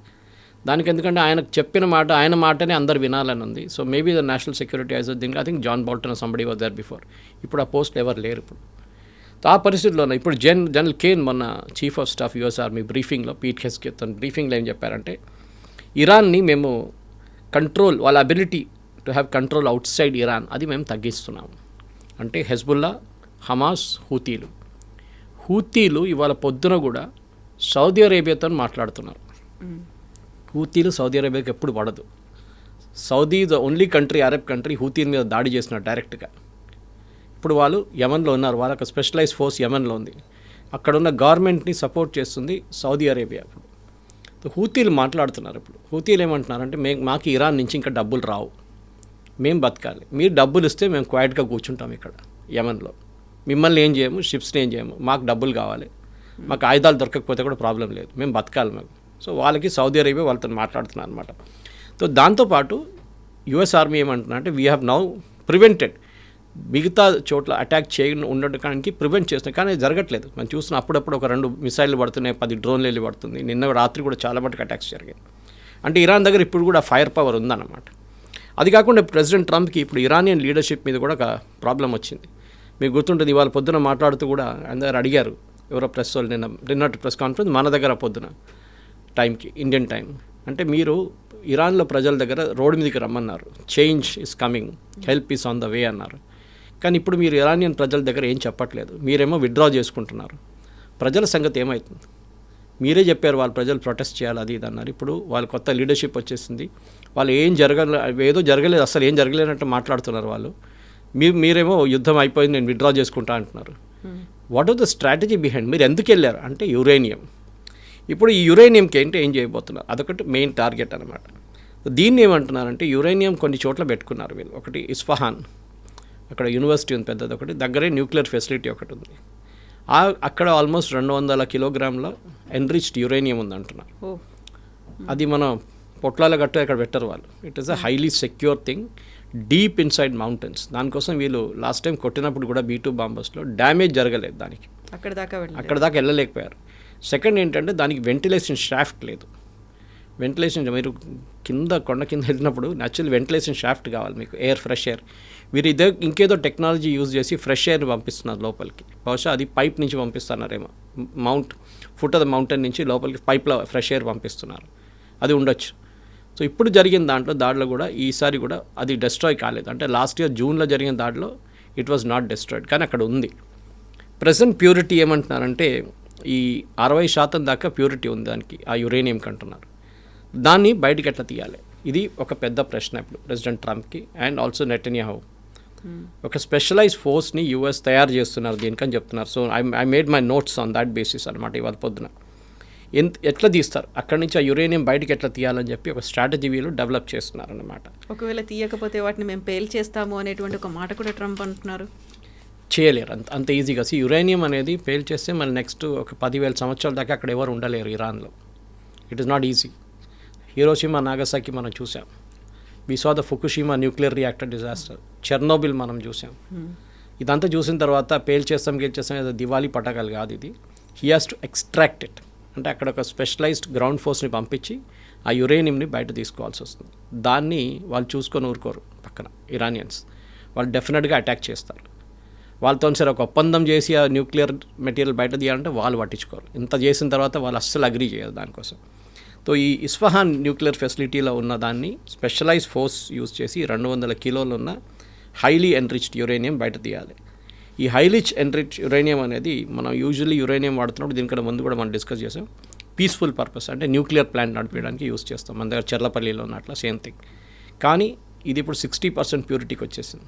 దానికి ఎందుకంటే ఆయనకు చెప్పిన మాట ఆయన మాటనే అందరు వినాలని ఉంది. So maybe the national security adviser దీనికి I think John Bolton somebody was there before. ఇప్పుడు ఆ పోస్ట్ ఎవరు లేరు ఇప్పుడు. ఆ పరిస్థితిలోనే ఇప్పుడు జనరల్ కేన్ మొన్న chief of staff US army బ్రీఫింగ్లో పీట్ హెస్కే తన బ్రీఫింగ్లో ఏం చెప్పారంటే ఇరాన్ని మేము కంట్రోల్, వాళ్ళ ability to have control outside Iran అది మేము తగ్గిస్తున్నాము. అంటే హెజ్బుల్లా, హమాస్, హూతీలు ఇవాళ పొద్దున కూడా సౌదీ అరేబియాతో మాట్లాడుతున్నారు. హూతీలు సౌదీ అరేబియాకి ఎప్పుడు పడదు. Saudi the only country, Arab country హూతీల మీద దాడి చేస్తున్నారు డైరెక్ట్గా. ఇప్పుడు వాళ్ళు యమన్లో ఉన్నారు, వాళ్ళకి స్పెషలైజ్ ఫోర్స్ యమన్లో ఉంది. అక్కడున్న గవర్నమెంట్ని సపోర్ట్ చేస్తుంది సౌదీ అరేబియా. ఇప్పుడు హూతీలు మాట్లాడుతున్నారు. ఇప్పుడు హూతీలు ఏమంటున్నారంటే మాకు ఇరాన్ నుంచి ఇంకా డబ్బులు రావు, మేము బతకాలి, మీరు డబ్బులు ఇస్తే మేము క్వైట్గా కూర్చుంటాం ఇక్కడ యమన్లో, మిమ్మల్ని ఏం చేయము, షిప్స్ని ఏం చేయము, మాకు డబ్బులు కావాలి, మాకు ఆయుధాలు దొరకకపోతే కూడా ప్రాబ్లం లేదు, మేము బతకాలి మేము. సో వాళ్ళకి సౌదీ అరేబియా వాళ్ళతో మాట్లాడుతున్నారు అనమాట. సో దాంతోపాటు యుఎస్ ఆర్మీ ఏమంటున్నా అంటే వీ హ్యావ్ నౌ ప్రివెంటెడ్, మిగతా చోట్ల అటాక్ చేయకుండా ఉండడానికి ప్రివెంట్ చేస్తున్నాం. కానీ అది జరగట్లేదు. మనం చూస్తున్నాం అప్పుడప్పుడు ఒక 2 మిసైళ్ళు పడుతున్నాయి, 10 డ్రోన్లు వెళ్ళి పడుతుంది. నిన్న రాత్రి కూడా చాలా మటుకు అటాక్స్ జరిగాయి. అంటే ఇరాన్ దగ్గర ఇప్పుడు కూడా ఫైర్ పవర్ ఉందన్నమాట. అది కాకుండా ప్రెసిడెంట్ ట్రంప్కి ఇప్పుడు ఇరానియన్ లీడర్షిప్ మీద కూడా ఒక ప్రాబ్లం వచ్చింది. మీకు గుర్తుంటుంది, ఇవాళ పొద్దున మాట్లాడుతూ కూడా అందరు అడిగారు ఎవరో ప్రెస్ వాళ్ళు, నిన్నటి ప్రెస్ కాన్ఫరెన్స్ మన దగ్గర పొద్దున టైంకి ఇండియన్ టైం, అంటే మీరు ఇరాన్లో ప్రజల దగ్గర రోడ్డు మీదకి రమ్మన్నారు, change is coming, help is on the way అన్నారు. కానీ ఇప్పుడు మీరు ఇరానియన్ ప్రజల దగ్గర ఏం చెప్పట్లేదు, మీరేమో విత్డ్రా చేసుకుంటున్నారు. ప్రజల సంగతి ఏమవుతుంది? మీరే చెప్పారు వాళ్ళ ప్రజలు ప్రొటెస్ట్ చేయాలి అది ఇది అన్నారు. ఇప్పుడు వాళ్ళ కొత్త లీడర్షిప్ వచ్చేసింది, వాళ్ళు ఏదో జరగలేదు, అసలు ఏం జరగలేనట్టు మాట్లాడుతున్నారు వాళ్ళు. మీరేమో యుద్ధం అయిపోయింది నేను విత్డ్రా చేసుకుంటా అంటున్నారు. What are the strategy behind? మీరు ఎందుకు వెళ్ళారు అంటే యురేనియం. ఇప్పుడు ఈ యురేనియంకి ఏంటి ఏం చేయబోతున్నారు, అదొకటి మెయిన్ టార్గెట్ అనమాట. దీన్ని ఏమంటున్నారంటే యురేనియం కొన్ని చోట్ల పెట్టుకున్నారు వీళ్ళు. ఒకటి ఇస్ఫహాన్, అక్కడ యూనివర్సిటీ ఉంది పెద్దది ఒకటి, దగ్గరే న్యూక్లియర్ ఫెసిలిటీ ఒకటి ఉంది. అక్కడ ఆల్మోస్ట్ 200 కిలోగ్రాముల ఎన్రిచ్డ్ యురేనియం ఉంది అంటున్నారు. అది మన పొట్లాల గట్టు అక్కడ పెట్టరు వాళ్ళు. It is a highly secure thing deep inside mountains. దానికోసం వీళ్ళు లాస్ట్ టైం కొట్టినప్పుడు కూడా B-2 బాంబర్స్లో డ్యామేజ్ జరగలేదు, దానికి అక్కడ దాకా వెళ్ళలేకపోయారు. సెకండ్ ఏంటంటే దానికి వెంటిలేషన్ షాఫ్ట్ లేదు. వెంటిలేషన్ మీరు కొండ కింద వెళ్ళినప్పుడు న్యాచురల్ వెంటిలేషన్ షాఫ్ట్ కావాలి మీకు, ఎయిర్, ఫ్రెష్ ఎయిర్. వీరు ఇంకేదో టెక్నాలజీ యూజ్ చేసి ఫ్రెష్ ఎయిర్ని పంపిస్తున్నారు లోపలికి. బహుశా అది పైప్ నుంచి పంపిస్తున్నారేమో, ఫుట్ ఆఫ్ ద మౌంటైన్ నుంచి లోపలికి పైప్లో ఫ్రెష్ ఎయిర్ పంపిస్తున్నారు, అది ఉండొచ్చు. సో ఇప్పుడు జరిగిన దాడిలో కూడా ఈసారి కూడా అది డిస్ట్రాయ్ కాలేదు. అంటే లాస్ట్ ఇయర్ జూన్లో జరిగిన దాడిలో ఇట్ వాజ్ నాట్ డిస్ట్రాయిడ్, కానీ అక్కడ ఉంది. ప్రెజెంట్ ప్యూరిటీ ఏమంటున్నారంటే ఈ 60% దాకా ప్యూరిటీ ఉంది దానికి, ఆ యురేనియంకి అంటున్నారు. దాన్ని బయటికి ఎట్లా తీయాలి, ఇది ఒక పెద్ద ప్రశ్న ఇప్పుడు ప్రెసిడెంట్ ట్రంప్కి అండ్ ఆల్సో నెటన్యాహు. ఒక స్పెషలైజ్ ఫోర్స్ని యూఎస్ తయారు చేస్తున్నారు దీనికని చెప్తున్నారు. So I made my notes on that basis అనమాట ఇవాళ పొద్దున. ఎట్లా తీస్తారు అక్కడి నుంచి ఆ యురేనియం బయటకు ఎట్లా తీయాలని చెప్పి ఒక స్ట్రాటజీ వీళ్ళు డెవలప్ చేస్తున్నారు అన్నమాట. ఒకవేళ తీయకపోతే వాటిని మేము పేల్చేస్తాము అనేటువంటి ఒక మాట కూడా ట్రంప్ అంటున్నారు. చేయలేరు అంత ఈజీగా. యురేనియం అనేది పేల్చేస్తే మళ్ళీ నెక్స్ట్ ఒక 10,000 సంవత్సరాల దాకా అక్కడ ఎవరు ఉండలేరు ఇరాన్లో. It is not easy. Hiroshima Nagasaki మనం చూసాం. We saw the Fukushima nuclear reactor disaster. Chernobyl మనం చూసాం. ఇదంతా చూసిన తర్వాత పేల్చేస్తాం ఏదో దివాళీ పటాకాలు కాదు ఇది. He has to extract it. అంటే అక్కడ ఒక స్పెషలైజ్డ్ గ్రౌండ్ ఫోర్స్ని పంపించి ఆ యురేనియంని బయట తీసుకోవాల్సి వస్తుంది. దాన్ని వాళ్ళు చూసుకొని ఊరుకోరు. పక్కన ఇరానియన్స్ వాళ్ళు డెఫినెట్గా అటాక్ చేస్తారు. వాళ్ళతో సరే ఒక ఒప్పందం చేసి ఆ న్యూక్లియర్ మెటీరియల్ బయట తీయాలంటే వాళ్ళు పట్టించుకోరు. ఇంత చేసిన తర్వాత వాళ్ళు అస్సలు అగ్రీ చేయరు దానికోసం. సో ఈ ఇస్ఫహాన్ న్యూక్లియర్ ఫెసిలిటీలో ఉన్న దాన్ని స్పెషలైజ్ ఫోర్స్ యూజ్ చేసి 200 కిలోలు ఉన్న హైలీ ఎన్రిచ్డ్ యురేనియం బయట తీయాలి. ఈ హైలీ ఎన్రిచ్ యురేనియం అనేది మనం యూజువల్లీ యురేనియం వాడుతున్నప్పుడు దీనికంటే ముందు కూడా మనం డిస్కస్ చేసాం. పీస్ఫుల్ పర్పస్ అంటే న్యూక్లియర్ ప్లాంట్ నడిపించడానికి యూజ్ చేస్తాం. మన దగ్గర చెర్లపల్లిలో ఉన్నట్ల సేమ్ థింగ్. కానీ ఇది ఇప్పుడు 60% ప్యూరిటీకి వచ్చేసింది.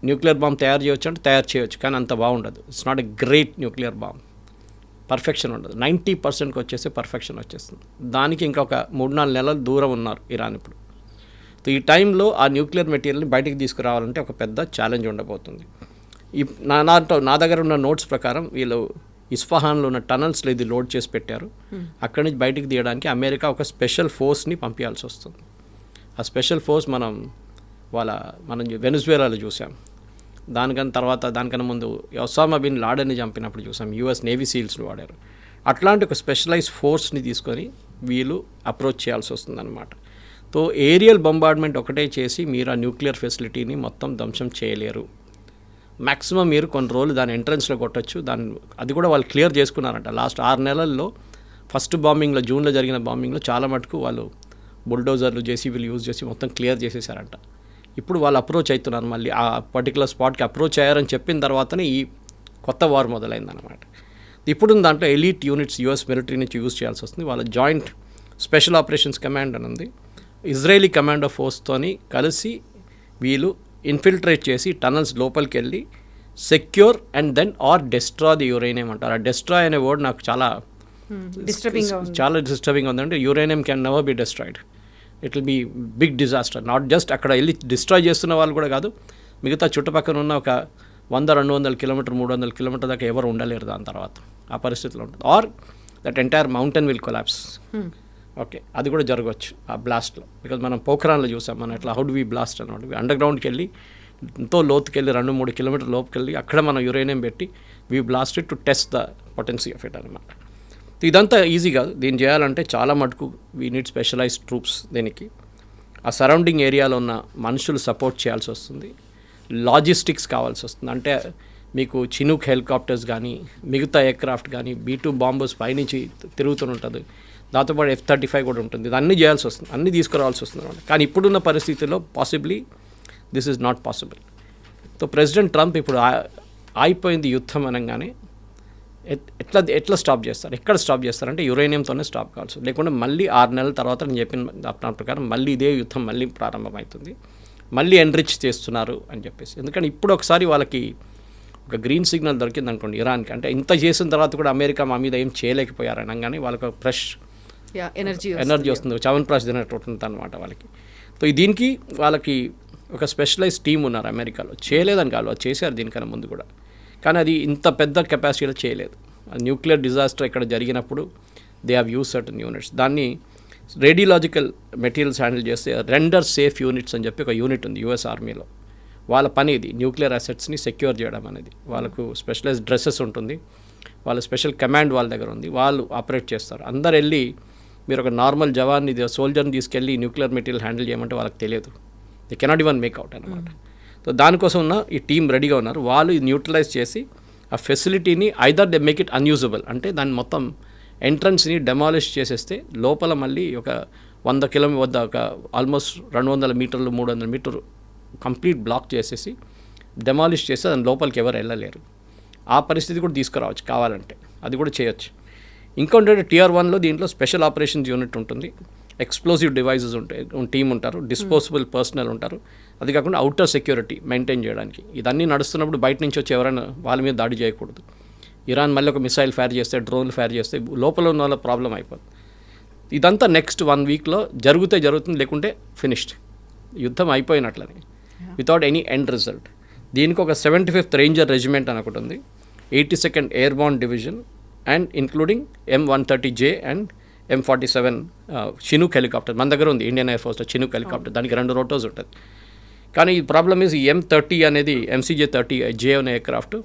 న్యూక్లియర్ బాంబ్ తయారు చేయొచ్చు అంటే తయారు చేయొచ్చు, కానీ అంత బాగుండదు. It's not a great nuclear bomb. Perfection ఉండదు. 90%కి వచ్చేస్తే పర్ఫెక్షన్ వచ్చేస్తుంది. దానికి ఇంకొక 3-4 నెలలు దూరం ఉన్నారు ఇరాన్ ఇప్పుడు. సో ఈ టైంలో ఆ న్యూక్లియర్ మెటీరియల్ని బయటికి తీసుకురావాలంటే ఒక పెద్ద ఛాలెంజ్ ఉండబోతుంది. నా దగ్గర ఉన్న నోట్స్ ప్రకారం వీళ్ళు ఇస్ఫహాన్లో ఉన్న టనల్స్లో ఇది లోడ్ చేసి పెట్టారు. అక్కడి నుంచి బయటికి తీయడానికి అమెరికా ఒక స్పెషల్ ఫోర్స్ని పంపించాల్సి వస్తుంది. ఆ స్పెషల్ ఫోర్స్ మనం వెనిజువేలాలో చూసాం. దానికన్నా ముందు ఒసామా బిన్ లాడెన్ని చంపినప్పుడు చూసాం. యూఎస్ నేవీ సీల్స్ని వాడారు. అట్లాంటి ఒక స్పెషలైజ్ ఫోర్స్ని తీసుకొని వీళ్ళు అప్రోచ్ చేయాల్సి వస్తుందన్నమాట. సో ఏరియల్ బొంబార్డ్మెంట్ ఒకటే చేసి మీరు ఆ న్యూక్లియర్ ఫెసిలిటీని మొత్తం ధ్వంసం చేయలేరు. మ్యాక్సిమం మీరు కొన్ని రోజులు దాని ఎంట్రన్స్లో కొట్టచ్చు. అది కూడా వాళ్ళు క్లియర్ చేసుకున్నారంట. లాస్ట్ 6 నెలల్లో ఫస్ట్ బాంబింగ్లో జూన్లో జరిగిన బాంబింగ్లో చాలా మటుకు వాళ్ళు బుల్డోజర్లు జేసీబీలు యూజ్ చేసి మొత్తం క్లియర్ చేసేసారంట. ఇప్పుడు వాళ్ళు అప్రోచ్ అవుతున్నారు. మళ్ళీ ఆ పర్టికులర్ స్పాట్కి అప్రోచ్ అయ్యారని చెప్పిన తర్వాతనే ఈ కొత్త వార్ మొదలైందన్నమాట. ఇప్పుడు దాంట్లో ఎలీట్ యూనిట్స్ యూఎస్ మిలిటరీ నుంచి యూజ్ చేయాల్సి వస్తుంది. వాళ్ళ జాయింట్ స్పెషల్ ఆపరేషన్స్ కమాండ్ అని ఉంది. ఇజ్రాయేలీ కమాండో ఫోర్స్తోని కలిసి వీళ్ళు ఇన్ఫిల్ట్రేట్ చేసి టనల్స్ లోపలికి వెళ్ళి secure and then or destroy the uranium అంటారు. ఆ డెస్ట్రాయ్ అనే వర్డ్ నాకు చాలా డిస్టర్బింగ్ ఉందంటే uranium can never be destroyed. It will be big disaster. Not just అక్కడ వెళ్ళి డిస్ట్రాయ్ చేస్తున్న వాళ్ళు కూడా కాదు, మిగతా చుట్టుపక్కల ఉన్న ఒక 100-200 కిలోమీటర్ 300 కిలోమీటర్ దాకా ఎవరు ఉండలేరు దాని తర్వాత. ఆ పరిస్థితిలో ఉంటుంది. Or that entire mountain will collapse. Okay, అది కూడా జరగవచ్చు ఆ బ్లాస్ట్లో. బికాజ్ మనం పోఖ్రాన్లో చూసాం. మనం ఎట్లా హౌ డు వి బ్లాస్ట్ అనమాట. అండర్ గ్రౌండ్కి వెళ్ళి ఎంతో లోతుకి వెళ్ళి 2-3 కిలోమీటర్ లోపుకి వెళ్ళి అక్కడ మనం యురేనియం పెట్టి we blasted to test the potency of it అనమాట. ఇదంతా ఈజీ కాదు. దీన్ని చేయాలంటే చాలా మటుకు వీ నీడ్ స్పెషలైజ్డ్ ట్రూప్స్. దీనికి ఆ సరౌండింగ్ ఏరియాలో ఉన్న మనుషులు సపోర్ట్ చేయాల్సి వస్తుంది. లాజిస్టిక్స్ కావాల్సి వస్తుంది. అంటే మీకు చినూక్ హెలికాప్టర్స్ కానీ మిగతా ఎయిర్క్రాఫ్ట్ కానీ B-2 బాంబర్స్ పైనుంచి తిరుగుతుంటుంది. దాంతోపాటు F-35 కూడా ఉంటుంది. ఇది అన్నీ చేయాల్సి వస్తుంది, అన్నీ తీసుకురావాల్సి వస్తుంది అనమాట. కానీ ఇప్పుడున్న పరిస్థితుల్లో possibly this is not possible. So president Trump ఇప్పుడు అయిపోయింది యుద్ధం అనగానే ఎట్లా స్టాప్ చేస్తారు, ఎక్కడ స్టాప్ చేస్తారంటే యురేనియంతోనే స్టాప్ కావాల్సి. లేకుంటే మళ్ళీ 6 నెలల తర్వాత నేను చెప్పిన దాని ప్రకారం మళ్ళీ ఇదే యుద్ధం మళ్ళీ ప్రారంభమవుతుంది. మళ్ళీ ఎన్రిచ్ చేస్తున్నారు అని చెప్పేసి. ఎందుకంటే ఇప్పుడు ఒకసారి వాళ్ళకి ఒక గ్రీన్ సిగ్నల్ దొరికింది అనుకోండి ఇరాన్కి, అంటే ఇంత చేసిన తర్వాత కూడా అమెరికా మా మీద ఏం చేయలేకపోయారు అనగానే వాళ్ళకి ఒక ఫ్రెష్ ఎనర్జీ వస్తుంది. చవన్ప్రాష్ తినట్టు ఉంటుంది అనమాట వాళ్ళకి. సో దీనికి వాళ్ళకి ఒక స్పెషలైజ్ టీమ్ ఉన్నారు అమెరికాలో. చేయలేదని కాదు, అది చేశారు దీనికన్నా ముందు కూడా. కానీ అది ఇంత పెద్ద కెపాసిటీలో చేయలేదు. న్యూక్లియర్ డిజాస్టర్ ఇక్కడ జరిగినప్పుడు they have use certain units. దాన్ని రేడియలాజికల్ మెటీరియల్స్ హ్యాండిల్ చేస్తే రెండర్ సేఫ్ యూనిట్స్ అని చెప్పి ఒక యూనిట్ ఉంది యూఎస్ ఆర్మీలో. వాళ్ళ పని ఇది న్యూక్లియర్ అసెట్స్ని సెక్యూర్ చేయడం అనేది. వాళ్ళకు స్పెషలైజ్డ్ డ్రెస్సెస్ ఉంటుంది, వాళ్ళ స్పెషల్ కమాండ్ వాళ్ళ దగ్గర ఉంది, వాళ్ళు ఆపరేట్ చేస్తారు. అందరు వెళ్ళి మీరు ఒక నార్మల్ జవాన్ని సోల్జర్ని తీసుకెళ్ళి న్యూక్లియర్ మెటీరియల్ హ్యాండిల్ చేయమంటే వాళ్ళకి తెలియదు. They cannot even make out అనమాట. సో దానికోసం ఉన్న ఈ టీం రెడీగా ఉన్నారు. వాళ్ళు న్యూట్రలైజ్ చేసి ఆ ఫెసిలిటీని either they make it unusable, అంటే దాన్ని మొత్తం ఎంట్రన్స్ని డెమాలిష్ చేసేస్తే లోపల మళ్ళీ ఒక 100 కిలోమీటర్ వద్ద ఒక ఆల్మోస్ట్ 200 మీటర్లు 300 మీటర్లు కంప్లీట్ బ్లాక్ చేసేసి డెమాలిష్ చేస్తే దాని లోపలికి ఎవరు వెళ్ళలేరు. ఆ పరిస్థితి కూడా తీసుకురావచ్చు కావాలంటే, అది కూడా చేయొచ్చు. ఇంకొంటే Tier 1లో దీంట్లో స్పెషల్ ఆపరేషన్స్ యూనిట్ ఉంటుంది, ఎక్స్ప్లోజివ్ డివైజెస్ ఉంటాయి, టీం ఉంటారు, డిస్పోజబుల్ పర్సనల్ ఉంటారు. అది కాకుండా అవుటర్ సెక్యూరిటీ మెయింటైన్ చేయడానికి. ఇదన్నీ నడుస్తున్నప్పుడు బయట నుంచి వచ్చి ఎవరైనా వాళ్ళ మీద దాడి చేయకూడదు. ఇరాన్ మళ్ళీ ఒక మిసైల్ ఫైర్ చేస్తే, డ్రోన్లు ఫైర్ చేస్తే లోపల ఉన్న వాళ్ళ ప్రాబ్లం అయిపోతుంది. ఇదంతా నెక్స్ట్ 1 వీక్లో జరుగుతుంది, లేకుంటే ఫినిష్డ్, యుద్ధం అయిపోయినట్లని, వితౌట్ ఎనీ ఎండ్ రిజల్ట్. దీనికి ఒక 75th రేంజర్ రెజిమెంట్ అని ఒకటి ఉంది, 82nd airborne division and including M130J and M47 Chinook helicopter మన దగ్గర ఉంది. ఇండియన్ ఎయిర్ ఫోర్స్లో చినూక్ హెలికాప్టర్, దానికి 2 రోటర్స్ ఉంటుంది. కానీ ఈ ప్రాబ్లమ్ ఈజ్ ఈ M30 అనేది MCJ-30J అనే ఎయిర్క్రాఫ్ట్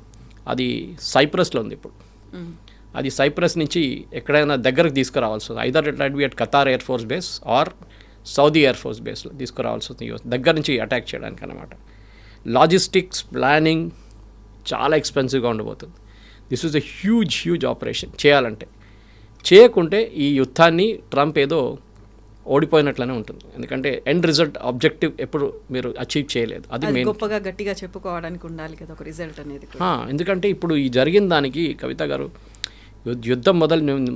అది సైప్రస్లో ఉంది ఇప్పుడు. అది సైప్రస్ నుంచి ఎక్కడైనా దగ్గరకు తీసుకురావాల్సి వస్తుంది. Either it might be at Qatar air force base or Saudi air force బేస్లో తీసుకురావాల్సి వస్తుంది యూఎస్ దగ్గర నుంచి అటాక్ చేయడానికి అనమాట. లాజిస్టిక్స్ ప్లానింగ్ చాలా ఎక్స్పెన్సివ్గా ఉండబోతుంది. This is a huge operation చేయాలంటే. చేయకుంటే ఈ యుద్ధాన్ని ట్రంప్ ఏదో ఓడిపోయినట్లనే ఉంటుంది. ఎందుకంటే ఎండ్ రిజల్ట్ ఆబ్జెక్టివ్ ఎప్పుడు మీరు అచీవ్ చేయలేదు. అది మెయిన్. గొప్పగా గట్టిగా చెప్పుకోవడానికి ఉండాలి కదా ఒక రిజల్ట్ అనేది. ఎందుకంటే ఇప్పుడు ఈ జరిగిన దానికి కవిత గారు, యుద్ధం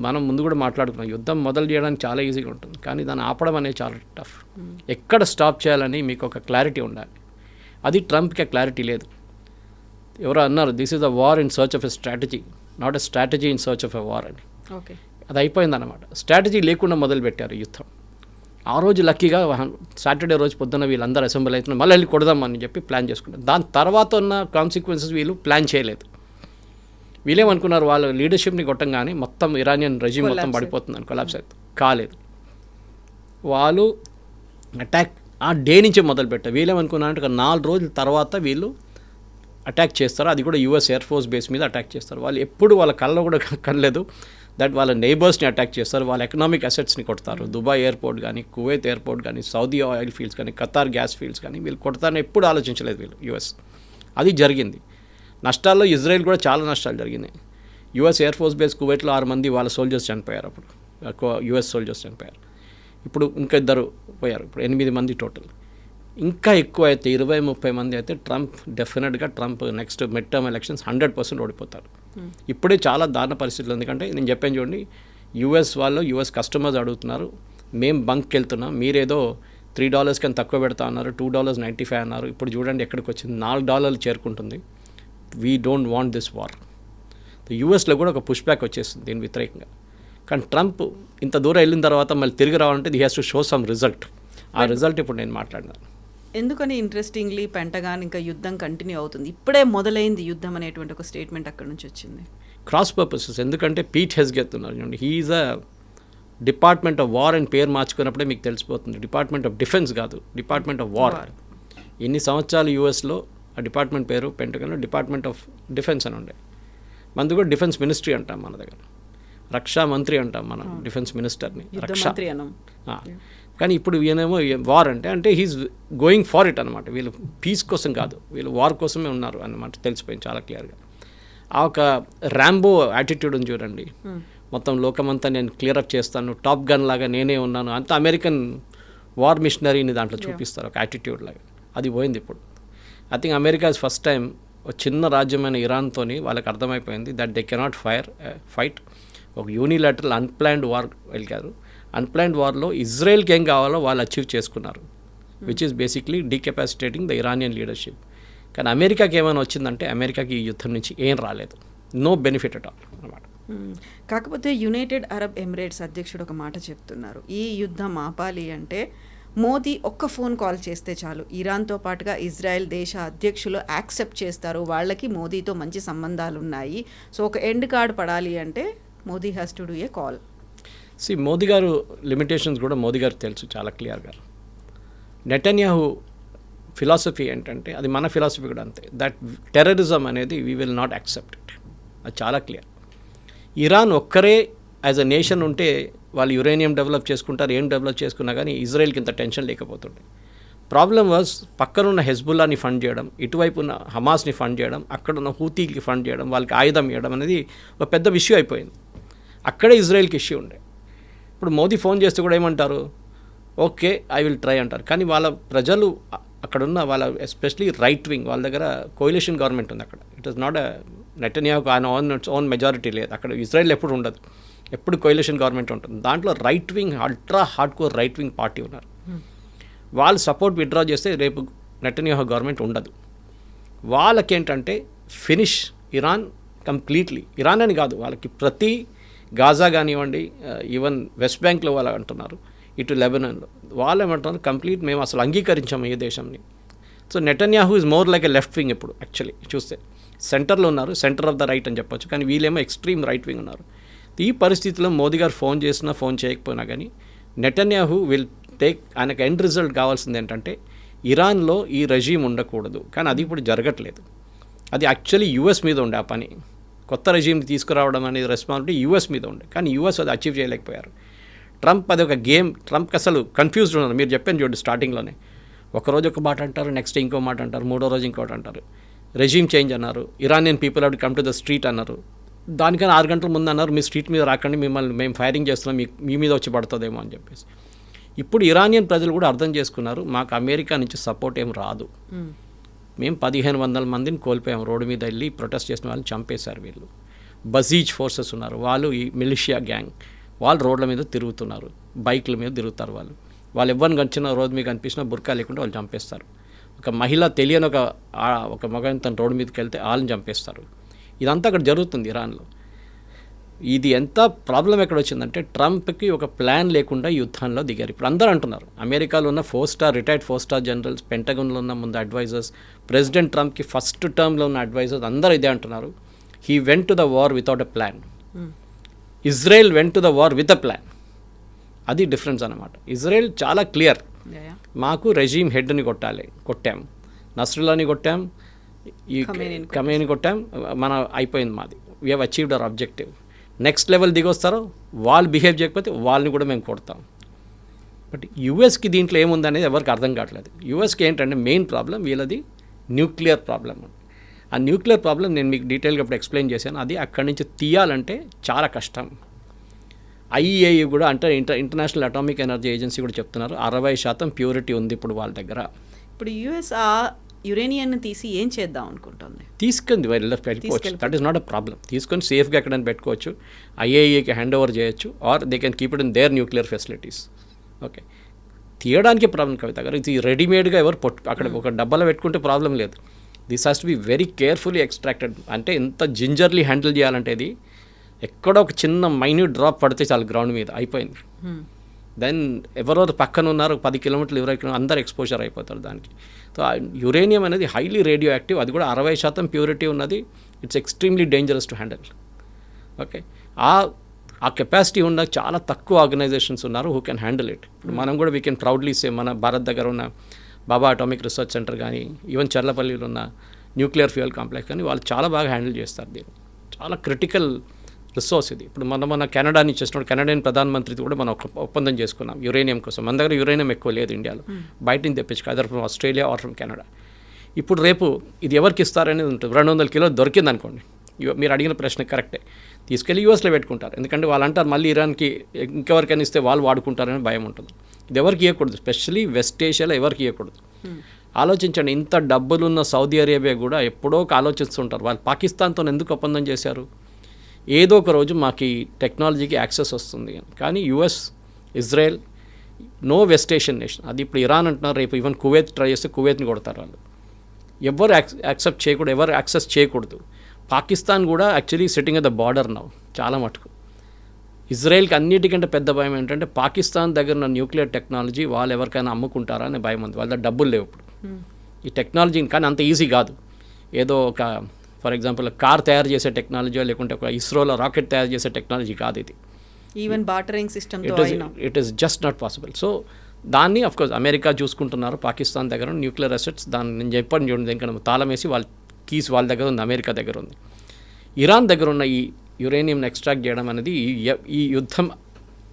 మనం ముందు కూడా మాట్లాడుకున్నాం, యుద్ధం మొదలు చేయడానికి చాలా ఈజీగా ఉంటుంది, కానీ దాన్ని ఆపడం అనేది చాలా టఫ్. ఎక్కడ స్టాప్ చేయాలని మీకు ఒక క్లారిటీ ఉండాలి. అది ట్రంప్కి క్లారిటీ లేదు. ఎవరో అన్నారు, this is a war in search of a strategy, not a strategy in search of a war అని. ఓకే, అది అయిపోయిందన్నమాట. స్ట్రాటజీ లేకుండా మొదలుపెట్టారు యుద్ధం. ఆ రోజు లక్కీగా సాటర్డే రోజు పొద్దున్న వీళ్ళందరూ అసెంబ్లీ అవుతున్నారు, మళ్ళీ వెళ్ళి కొడదామని చెప్పి ప్లాన్ చేసుకుంటారు. దాని తర్వాత ఉన్న కాన్సిక్వెన్సెస్ వీళ్ళు ప్లాన్ చేయలేదు. వీళ్ళేమనుకున్నారు, వాళ్ళ లీడర్షిప్ని కొట్టంగానే మొత్తం ఇరానియన్ రెజిమ్ మొత్తం పడిపోతుందని, కొలాప్స్ అవుతుంది. కాలేదు. వాళ్ళు అటాక్ ఆ డే నుంచే మొదలుపెట్టారు. వీళ్ళేమనుకున్నారంటే ఒక 4 రోజుల తర్వాత వీళ్ళు అటాక్ చేస్తారు. అది కూడా యుఎస్ ఎయిర్ ఫోర్స్ బేస్ మీద అటాక్ చేస్తారు. వాళ్ళు ఎప్పుడు వాళ్ళ కళ్ళలో కూడా కనలేదు దట్ వాళ్ళ నైబర్స్ని అటాక్ చేస్తారు, వాళ్ళ ఎకనామిక్ అసెట్స్ని కొడతారు. దుబాయ్ ఎయిర్పోర్ట్ కానీ, కువైత్ ఎయిర్పోర్ట్ కానీ, సౌదీ ఆయిల్ ఫీల్డ్స్ కానీ, ఖతార్ గ్యాస్ ఫీల్డ్స్ కానీ వీళ్ళు కొడతారని ఎప్పుడు ఆలోచించలేదు వీళ్ళు యుఎస్. అది జరిగింది. నష్టాల్లో ఇజ్రాయెల్ కూడా చాలా నష్టాలు జరిగినాయి. యుఎస్ ఎయిర్ ఫోర్స్ బేస్ కువైట్లో 6 మంది వాళ్ళ సోల్జర్స్ చనిపోయారు. అప్పుడు యుఎస్ సోల్జర్స్ చనిపోయారు. ఇప్పుడు ఇంకా 2 పోయారు. ఇప్పుడు 8 మంది టోటల్. ఇంకా ఎక్కువ అయితే 20-30 మంది అయితే డెఫినెట్గా Trump next mid term elections 100% ఓడిపోతారు. ఇప్పుడే చాలా దారుణ పరిస్థితులు. ఎందుకంటే నేను చెప్పాను చూడండి, యుఎస్ కస్టమర్స్ అడుగుతున్నారు, మేము బంక్కి వెళ్తున్నాం, మీరేదో $3 కన్నా తక్కువ పెడతా అన్నారు, $2.95 అన్నారు. ఇప్పుడు చూడండి ఎక్కడికి వచ్చింది, $4 చేరుకుంటుంది. We don't want this war. యూఎస్లో కూడా ఒక పుష్ బ్యాక్ వచ్చేస్తుంది దీని వ్యతిరేకంగా. కానీ ట్రంప్ ఇంత దూరం వెళ్ళిన తర్వాత మళ్ళీ తిరిగి రావాలంటే he has to show some result. ఆ రిజల్ట్ ఇప్పుడు నేను మాట్లాడినాను. ఎందుకని ఇంట్రెస్టింగ్లీ పెంటగాన్ ఇంకా యుద్ధం కంటిన్యూ అవుతుంది, ఇప్పుడే మొదలైంది యుద్ధం అనేటువంటి ఒక స్టేట్మెంట్ అక్కడ నుంచి వచ్చింది. Cross purposes. ఎందుకంటే పీట్ హెస్గెత్ ఉన్నారు చూడండి, he is a department of war అని పేరు మార్చుకున్నప్పుడే మీకు తెలిసిపోతుంది. డిపార్ట్మెంట్ ఆఫ్ డిఫెన్స్ కాదు, డిపార్ట్మెంట్ ఆఫ్ వార్. ఎన్ని సంవత్సరాలు యూఎస్లో ఆ డిపార్ట్మెంట్ పేరు పెంటగాన్లో డిపార్ట్మెంట్ ఆఫ్ డిఫెన్స్ అని ఉండే. మనది కూడా డిఫెన్స్ మినిస్ట్రీ అంటాం మన దగ్గర, రక్షా మంత్రి అంటాం మనం డిఫెన్స్ మినిస్టర్ని, రక్షా. కానీ ఇప్పుడు ఈయనేమో వార్ అంటే హీస్ గోయింగ్ ఫార్ ఇట్ అనమాట. వీళ్ళు పీస్ కోసం కాదు, వీళ్ళు వార్ కోసమే ఉన్నారు అన్నమాట తెలిసిపోయింది చాలా క్లియర్గా. ఆ ఒక ర్యాంబో యాటిట్యూడ్ ఉంది చూడండి, మొత్తం లోకమంతా నేను క్లియరప్ చేస్తాను, టాప్ గన్ లాగా నేనే ఉన్నాను, అంత అమెరికన్ వార్ మిషనరీని దాంట్లో చూపిస్తారు ఒక యాటిట్యూడ్ లాగా. అది పోయింది ఇప్పుడు. I think America first time ఒక చిన్న రాజ్యమైన ఇరాన్తోని వాళ్ళకి అర్థమైపోయింది దట్ దే కెనాట్ ఫైట్. ఒక యూనిలాటరల్ అన్ప్లాన్డ్ వార్ వెళ్ళారు. అన్ప్లాన్డ్ వార్లో ఇజ్రాయెల్కి ఏం కావాలో వాళ్ళు అచీవ్ చేసుకున్నారు, which is basically decapacitating the Iranian leadership. కానీ అమెరికాకి ఏమైనా వచ్చిందంటే అమెరికాకి ఈ యుద్ధం నుంచి ఏం రాలేదు, నో బెనిఫిట్ అట్ ఆల్ అనమాట. కాకపోతే యునైటెడ్ అరబ్ ఎమిరేట్స్ అధ్యక్షుడు ఒక మాట చెప్తున్నారు, ఈ యుద్ధం ఆపాలి అంటే మోదీ ఒక్క ఫోన్ కాల్ చేస్తే చాలు, ఇరాన్తో పాటుగా ఇజ్రాయెల్ దేశ అధ్యక్షులు యాక్సెప్ట్ చేస్తారు, వాళ్ళకి మోదీతో మంచి సంబంధాలు ఉన్నాయి, సో ఒక ఎండ్ కార్డ్ పడాలి అంటే Modi has to do a call. Modi గారు లిమిటేషన్స్ కూడా మోదీ గారు తెలుసు చాలా క్లియర్గా. నెటన్యాహు ఫిలాసఫీ ఏంటంటే అది మన ఫిలాసఫీ కూడా అంతే, దట్ టెర్రరిజం అనేది we will not accept it, అది చాలా క్లియర్. ఇరాన్ ఒక్కరే యాజ్ అ నేషన్ ఉంటే వాళ్ళు యురేనియం డెవలప్ చేసుకుంటారు, ఏం డెవలప్ చేసుకున్నా కానీ ఇజ్రాయెల్కి ఇంత టెన్షన్ లేకపోతుండే. ప్రాబ్లం వాజ్ పక్కనున్న హెజ్బుల్లాని ఫండ్ చేయడం, ఇటువైపు ఉన్న హమాస్ని ఫండ్ చేయడం, అక్కడున్న హూతీకి ఫండ్ చేయడం, వాళ్ళకి ఆయుధం ఇవ్వడం అనేది ఒక పెద్ద ఇష్యూ అయిపోయింది. అక్కడే ఇజ్రాయెల్కి ఇష్యూ ఉండే. ఇప్పుడు మోదీ ఫోన్ చేస్తే కూడా ఏమంటారు, ఓకే ఐ విల్ ట్రై అంటారు. కానీ వాళ్ళ ప్రజలు అక్కడున్న వాళ్ళ ఎస్పెషలీ రైట్ వింగ్ వాళ్ళ దగ్గర కోయిలేషన్ గవర్నమెంట్ ఉంది అక్కడ. ఇట్ ఈస్ నాట్ నెటన్యాహుకు ఆయన ఓన్ మెజారిటీ లేదు అక్కడ. ఇజ్రాయెల్ ఎప్పుడు ఉండదు, ఎప్పుడు కోయిలేషన్ గవర్నమెంట్ ఉంటుంది. దాంట్లో right wing ultra hard core right wing party ఉన్నారు. వాళ్ళు సపోర్ట్ విత్డ్రా చేస్తే రేపు నెటన్యాహు గవర్నమెంట్ ఉండదు. వాళ్ళకేంటంటే ఫినిష్ ఇరాన్ కంప్లీట్లీ. ఇరాన్ అని కాదు, వాళ్ళకి ప్రతి గాజా కానివ్వండి, ఈవెన్ వెస్ట్ బ్యాంక్లో వాళ్ళు అంటున్నారు, ఇటు లెబనాన్లో వాళ్ళు ఏమంటున్నారు, కంప్లీట్ మేము అసలు అంగీకరించాము ఏ దేశంని. So Netanyahu is more like a left wing ఇప్పుడు యాక్చువల్లీ చూస్తే. సెంటర్లో ఉన్నారు, సెంటర్ ఆఫ్ ద రైట్ అని చెప్పొచ్చు, కానీ వీళ్ళేమో ఎక్స్ట్రీమ్ రైట్ వింగ్ ఉన్నారు. ఈ పరిస్థితిలో మోదీ గారు ఫోన్ చేసినా ఫోన్ చేయకపోయినా కానీ నెటన్యాహు విల్ టేక్, ఆయనకు ఎండ్ రిజల్ట్ కావాల్సింది ఏంటంటే ఇరాన్లో ఈ రెజీమ్ ఉండకూడదు. కానీ అది ఇప్పుడు జరగట్లేదు. అది యాక్చువల్లీ యూఎస్ మీద ఉండే ఆ పని. కొత్త రెజీమ్ని తీసుకురావడం అనేది రెస్పాన్సిబిలిటీ యూఎస్ మీద ఉండే, కానీ యూఎస్ అది అచీవ్ చేయలేకపోయారు. ట్రంప్ అది ఒక గేమ్. ట్రంప్కి అసలు కన్ఫ్యూజ్డ్ ఉన్నారు. మీరు చెప్పాను చూడండి స్టార్టింగ్లోనే, ఒకరోజు ఒక మాట అంటారు, నెక్స్ట్ ఇంకో మాట అంటారు, మూడో రోజు ఇంకోటి అంటారు. రెజీమ్ చేంజ్ అన్నారు, Iranian people have to come to the street అన్నారు. దానికన్నా 6 గంటల ముందు అన్నారు మీ స్ట్రీట్ మీద రాకండి, మిమ్మల్ని మేము ఫైరింగ్ చేస్తున్నాం, మీ మీద వచ్చి పడుతుందేమో అని చెప్పేసి. ఇప్పుడు ఇరానియన్ ప్రజలు కూడా అర్థం చేసుకున్నారు, మాకు అమెరికా నుంచి సపోర్ట్ ఏం రాదు. మేము 1500 మందిని కోల్పోయాం. రోడ్డు మీద వెళ్ళి ప్రొటెస్ట్ చేసిన వాళ్ళని చంపేశారు వీళ్ళు. బజీజ్ ఫోర్సెస్ ఉన్నారు, వాళ్ళు ఈ మిలిషియా గ్యాంగ్, వాళ్ళు రోడ్ల మీద తిరుగుతున్నారు, బైక్ల మీద తిరుగుతారు. వాళ్ళు ఎవరిని కనిచిన రోడ్డు మీద కనిపించినా బుర్కా లేకుండా వాళ్ళు చంపేస్తారు. ఒక మహిళ తెలియని ఒక మగని తన రోడ్డు మీదకి వెళ్తే వాళ్ళని చంపేస్తారు. ఇదంతా అక్కడ జరుగుతుంది ఇరాన్లో. ఇది ఎంత ప్రాబ్లం ఎక్కడ వచ్చిందంటే ట్రంప్కి ఒక ప్లాన్ లేకుండా యుద్ధంలో దిగారు. ఇప్పుడు అందరూ అంటున్నారు, అమెరికాలో ఉన్న రిటైర్డ్ 4-స్టార్ జనరల్స్, పెంటగన్లో ఉన్న ముందు అడ్వైజర్స్, ప్రెసిడెంట్ ట్రంప్కి ఫస్ట్ టర్మ్లో ఉన్న అడ్వైజర్స్ అందరూ ఇదే అంటున్నారు, he went to the war without a plan. Israel went to the war with a plan. అది డిఫరెన్స్ అనమాట. ఇజ్రాయెల్ చాలా క్లియర్, మాకు రెజీమ్ హెడ్ని కొట్టాం, నస్రుల్లాని కొట్టాం, ఈ ఖమేని కొట్టాం, అయిపోయింది మాది, we have achieved our objective. Next level దిగొస్తారో వాళ్ళు బిహేవ్ చేయకపోతే వాళ్ళని కూడా మేము కొడతాం. బట్ యూఎస్కి దీంట్లో ఏముందనేది ఎవరికి అర్థం కావట్లేదు. యూఎస్కి ఏంటంటే మెయిన్ ప్రాబ్లం వీళ్ళది న్యూక్లియర్ ప్రాబ్లం. ఆ న్యూక్లియర్ ప్రాబ్లం నేను మీకు డీటెయిల్గా ఇప్పుడు ఎక్స్ప్లెయిన్ చేశాను. అది అక్కడి నుంచి తీయాలంటే చాలా కష్టం. ఐఈఏఈ కూడా అంటే ఇంటర్నేషనల్ అటామిక్ ఎనర్జీ ఏజెన్సీ కూడా చెప్తున్నారు 60% ప్యూరిటీ ఉంది ఇప్పుడు వాళ్ళ దగ్గర. ఇప్పుడు యుఎస్ ఆ యురేనియన్ని తీసి ఏం చేద్దాం అనుకుంటుంది? తీసుకుంది పెట్టుకోవచ్చు, that is not a problem. తీసుకొని సేఫ్గా ఎక్కడైనా పెట్టుకోవచ్చు, ఐఏఈకి హ్యాండ్ ఓవర్ చేయొచ్చు, or they can keep it in there nuclear facilities. Okay, తీయడానికి ప్రాబ్లం కవిత గారు. ఇది రెడీమేడ్గా ఎవరు అక్కడ ఒక డబ్బాలో పెట్టుకుంటే ప్రాబ్లం లేదు. This has to be very carefully extracted. అంటే ఎంత జింజర్లీ హ్యాండిల్ చేయాలంటే ఇది ఎక్కడో ఒక చిన్న మైన్యూట్ డ్రాప్ పడితే చాలు గ్రౌండ్ మీద అయిపోయింది. దెన్ ఎవరెవరు పక్కన ఉన్నారు 10 కిలోమీటర్లు 20 కిలోమీటర్లు అందరు ఎక్స్పోజర్ అయిపోతారు దానికి. సో యురేనియం అనేది హైలీ రేడియో యాక్టివ్, అది కూడా 60% ప్యూరిటీ ఉన్నది. It's extremely dangerous to handle. Okay, ఆ కెపాసిటీ ఉన్న చాలా తక్కువ ఆర్గనైజేషన్స్ ఉన్నారు హూ కెన్ హ్యాండిల్ ఇట్. మనం కూడా వీ కెన్ ప్రౌడ్లీ సే మన భారత్ దగ్గర ఉన్న బాబా అటామిక్ రీసెర్చ్ సెంటర్ కానీ, ఈవెన్ చర్లపల్లిలో ఉన్న న్యూక్లియర్ ఫ్యూయల్ కాంప్లెక్స్ కానీ వాళ్ళు చాలా బాగా హ్యాండిల్ చేస్తారు దీన్ని. చాలా క్రిటికల్ రిసోర్స్ ఇది. ఇప్పుడు మన కెనడాని చేస్తున్నాడు, కెనడియన్ ప్రధానమంత్రితో కూడా మనం ఒప్పందం చేసుకున్నాం యురేనియం కోసం. మన దగ్గర యురేనియం ఎక్కువ లేదు ఇండియాలో, బయట నుంచి తెప్పించుకో, other from Australia or from Canada. ఇప్పుడు రేపు ఇది ఎవరికి ఇస్తారనేది ఉంటుంది. 200 కిలోలు దొరికింది అనుకోండి, మీరు అడిగిన ప్రశ్న కరెక్టే, తీసుకెళ్ళి యూఎస్లో పెట్టుకుంటారు. ఎందుకంటే వాళ్ళు అంటారు మళ్ళీ ఇరాన్కి ఇంకెవరికైనా ఇస్తే వాళ్ళు వాడుకుంటారని భయం ఉంటుంది. ఇది ఎవరికి ఇవ్వకూడదు, స్పెషల్లీ వెస్ట్ ఏషియాలో ఎవరికి ఇవ్వకూడదు. ఆలోచించండి, ఇంత డబ్బులున్న సౌదీ అరేబియా కూడా ఎప్పుడో ఒక ఆలోచిస్తుంటారు, వాళ్ళు పాకిస్తాన్తో ఎందుకు ఒప్పందం చేశారు, ఏదో ఒక రోజు మాకు ఈ టెక్నాలజీకి యాక్సెస్ వస్తుంది అని. కానీ US, Israel, no west Asian nation. అది ఇప్పుడు ఇరాన్ అంటున్నారు, రేపు ఈవెన్ కువైత్ ట్రై చేస్తే కువైత్ని కొడతారు వాళ్ళు. ఎవరు యాక్సెప్ట్ చేయకూడదు, ఎవరు యాక్సెస్ చేయకూడదు. పాకిస్తాన్ కూడా actually sitting at the border now చాలా మటుకు. ఇజ్రాయెల్కి అన్నిటికంటే పెద్ద భయం ఏంటంటే పాకిస్తాన్ దగ్గర ఉన్న న్యూక్లియర్ టెక్నాలజీ వాళ్ళు ఎవరికైనా అమ్ముకుంటారా అనే భయం ఉంది. వాళ్ళ డబ్బులు లేవు ఇప్పుడు ఈ టెక్నాలజీని. కానీ అంత ఈజీ కాదు. ఏదో ఒక ఫర్ ఎగ్జాంపుల్ కార్ తయారు చేసే టెక్నాలజీ లేకుంటే ఒక ఇస్రోలో రాకెట్ తయారు చేసే టెక్నాలజీ కాదు ఇది. Even bartering system it is just not possible. So దాన్ని అఫ్కోర్స్ అమెరికా చూసుకుంటున్నారు. పాకిస్తాన్ దగ్గర న్యూక్లియర్ అసెట్స్, దాన్ని నేను చెప్పాను చూడండి, ఇంకా తాళం వేసి వాళ్ళ కీస్ వాళ్ళ దగ్గర ఉంది, అమెరికా దగ్గర ఉంది. ఇరాన్ దగ్గర ఉన్న ఈ యురేనియంని ఎక్స్ట్రాక్ట్ చేయడం అనేది ఈ యుద్ధం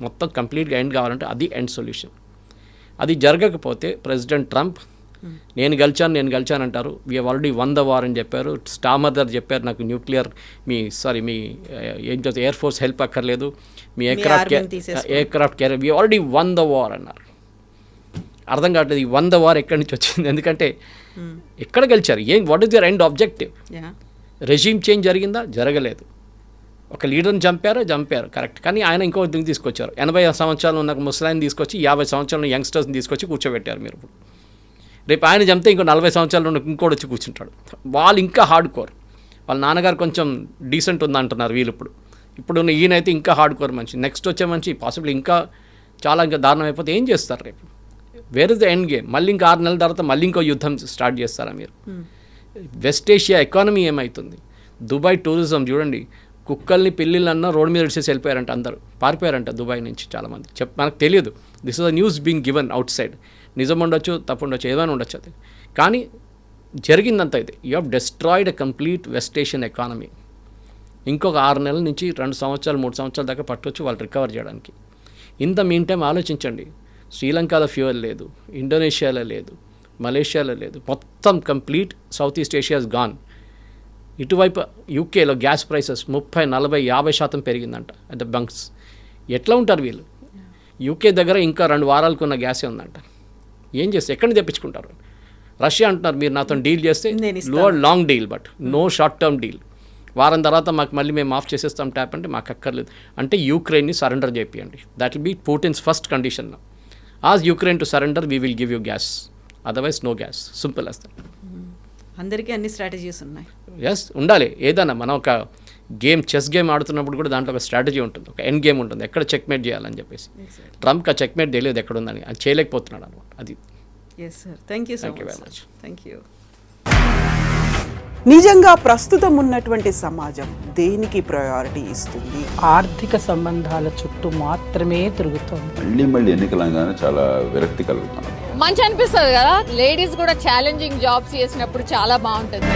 మొత్తం కంప్లీట్గా ఎండ్ కావాలంటే అది ఎండ్ సొల్యూషన్. అది జరగకపోతే ప్రెసిడెంట్ ట్రంప్ నేను గెలిచాను అంటారు. We have already won the war అని చెప్పారు. స్టామర్దర్ చెప్పారు నాకు న్యూక్లియర్ మీ ఏం చేస్తే ఎయిర్ ఫోర్స్ హెల్ప్ అక్కర్లేదు, మీ aircraft carrier we already won the war అన్నారు. అర్థం కావట్లేదు ఈ వన్ ద వార్ ఎక్కడి నుంచి వచ్చింది. ఎందుకంటే ఎక్కడ గెలిచారు, what is your end objective? Regime change జరిగిందా? జరగలేదు. ఒక లీడర్ని చంపారు కరెక్ట్, కానీ ఆయన ఇంకో దీన్ని తీసుకొచ్చారు. 80 సంవత్సరాలు ఉన్న ముసలాయిని తీసుకొచ్చి 50 సంవత్సరాల యంగ్స్టర్స్ని తీసుకొచ్చి కూర్చోబెట్టారు మీరు ఇప్పుడు. రేపు ఆయన చంపితే ఇంకో 40 సంవత్సరాలు ఉన్న ఇంకోటి వచ్చి కూర్చుంటాడు. వాళ్ళు ఇంకా హార్డ్ కోర్. వాళ్ళ నాన్నగారు కొంచెం డీసెంట్ ఉందంటున్నారు వీళ్ళు ఇప్పుడు ఉన్న ఈయనైతే ఇంకా హార్డ్ కోర్ మనిషి. నెక్స్ట్ వచ్చే మనిషి పాసిబుల్ ఇంకా దారుణం అయిపోతే ఏం చేస్తారు రేపు? Where is the end game? మళ్ళీ ఇంకా 6 నెలల తర్వాత మళ్ళీ ఇంకో యుద్ధం స్టార్ట్ చేస్తారా మీరు? వెస్ట్ ఏషియా ఎకానమీ ఏమవుతుంది? దుబాయ్ టూరిజం చూడండి, కుక్కల్ని పిల్లిలన్నా రోడ్ మీద విడిచేసి వెళ్ళిపోయారంట, అందరూ పారిపోయారంట దుబాయ్ నుంచి చాలామంది. మనకు తెలియదు. This is the news being given out side. నిజం ఉండొచ్చు, తప్పు ఉండొచ్చు, ఏదైనా ఉండొచ్చు అది, కానీ జరిగిందంతా ఇది. You have destroyed a complete west Asian economy. ఇంకొక 6 నెలల నుంచి 2 సంవత్సరాలు 3 సంవత్సరాల దాకా పట్టవచ్చు వాళ్ళు రికవర్ చేయడానికి. ఇంత మీన్ టైం ఆలోచించండి, శ్రీలంకలో ఫ్యూయల్ లేదు, ఇండోనేషియాలో లేదు, మలేషియాలో లేదు, మొత్తం complete south east Asia is gone. ఇటువైపు యూకేలో గ్యాస్ ప్రైసెస్ 30, 40, 50% పెరిగిందంట అట్ ద బంక్స్. ఎట్లా ఉంటారు వీళ్ళు? యూకే దగ్గర ఇంకా 2 వారాలకు ఉన్న గ్యాసే ఉందంట. ఏం చేస్తే ఎక్కడి నుంచి తెప్పించుకుంటారు? రష్యా అంటున్నారు మీరు నాతో డీల్ చేస్తే long deal, but no short term deal. వారం తర్వాత మాకు మళ్ళీ మేము ఆఫ్ చేసేస్తాం ట్యాప్ అంటే మాకు అక్కర్లేదు. అంటే యూక్రెయిన్ని సరెండర్ చేపియండి. That will be Putin's first condition. As Ukraine to surrender we will give you gas, otherwise no gas. Simple as that. అందరికీ అన్ని స్ట్రాటజీస్ ఉన్నాయి. ఎస్, ఉండాలి. ఏదైనా మనం ఒక చెస్ గేమ్ ఆడుతున్నప్పుడు కూడా దాంట్లో ఒక స్ట్రాటజీ ఉంటుంది, ఒక ఎండ్ గేమ్ ఉంటుంది, ఎక్కడ చెక్మేట్ చేయాలని చెప్పేసి. ట్రంప్కి ఆ చెక్మేట్ తెలియదు ఎక్కడ ఉందని, అది చేయలేకపోతున్నాడు అనమాట. అది. Yes sir, thank you so Thank you very much. much. Thank you. నిజంగా ప్రస్తుతం ఉన్నటువంటి సమాజం దేనికి ప్రయారిటీ ఇస్తుంది? ఆర్థిక సంబంధాల చుట్టూ మాత్రమే తిరుగుతోంది. మళ్ళీ ఎన్నికలంగానే చాలా విరక్తి కలుగుతాను. మంచి అనిపిస్తుంది కదా, లేడీస్ కూడా ఛాలెంజింగ్ జాబ్స్ చేసినప్పుడు చాలా బాగుంటుంది.